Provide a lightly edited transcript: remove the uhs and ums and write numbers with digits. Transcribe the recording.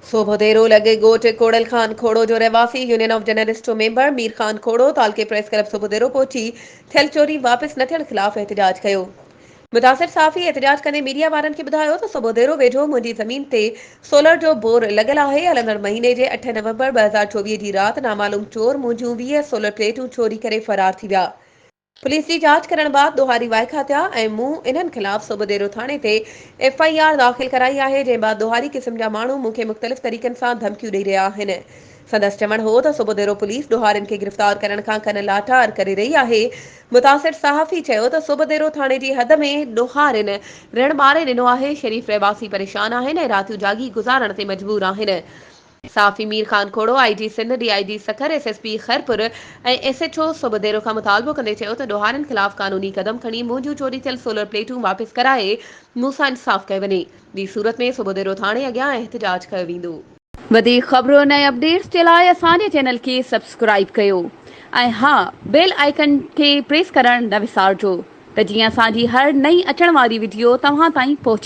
सोभोदेरो लगे गोट कोड़ल खान खोड़ो जो रहवासी यूनियन ऑफ जर्नलिस्टो मेंबर मीर खान खोड़ो तालके प्रेस क्लब सोभोदेरो पहुंची थियल चोरी वापस न थियण खिलाफ एहतजाज कयो। मुतासिर साफ़ी एहतजाज कंदे मीडिया वारनि खे ॿुधायो त सोभोदेरो वेझो मुंहिंजी ज़मीन ते सोलर जो बोर लॻल आहे। हलंदड़ महीने जे 8 नवंबर 2024 जी राति नामालूम चोर मुंहिंजूं 20 सोलर प्लेटूं चोरी करे फरार थी विया। पुलिस जी जांच करण बाद दोहारी वाइखा थिया ऐं मूं इन्हनि खिलाफ सोभोदेरो थाणे ते FIR दाख़िल कराई आहे, जंहिं बाद दोहारी क़िस्म जा माण्हू मूंखे मुख़्तलिफ़ तरीक़नि सां धमकियूं ॾेई रहिया आहिनि। संदसि चवण हो त सोभोदेरो पुलिस दोहारियुनि खे गिरफ़्तार करण खां कन लाठार करे रही आहे। मुतासिर सहाफ़ी चयो त सोभोदेरो थाणे जी हद में दोहारियुनि ऋण ॿारे ॾिनो आहे। शरीफ़ रहवासी परेशान आहिनि ऐं रातियूं जागी गुज़ारण ते मजबूर आहिनि। साफ़ी Mir Khan खोड़ो IG Sindh DIG Sukkur SSP Khairpur ऐं SHO सोभोदेरो खां मुतालबो कंदे चयो त दोहारियुनि खिलाफ़ कानूनी कदम खणी मुंहिंजूं चोरी थियल सोलर प्लेटूं वापसि कराए मूंसां इंसाफ़ कयो वञे। ॿी सूरत में सोभोदेरो थाणे अॻियां एहतजाज कयो वेंदो। वधीक ख़बरुनि ऐं अपडेट्स जे लाइ असांजे चैनल खे सब्सक्राइब कयो ऐं हा, बेल आइकन खे प्रेस करणु न विसारिजो त जीअं असांजी हर नई अचण वारी वीडियो तव्हां ताईं पहुचे।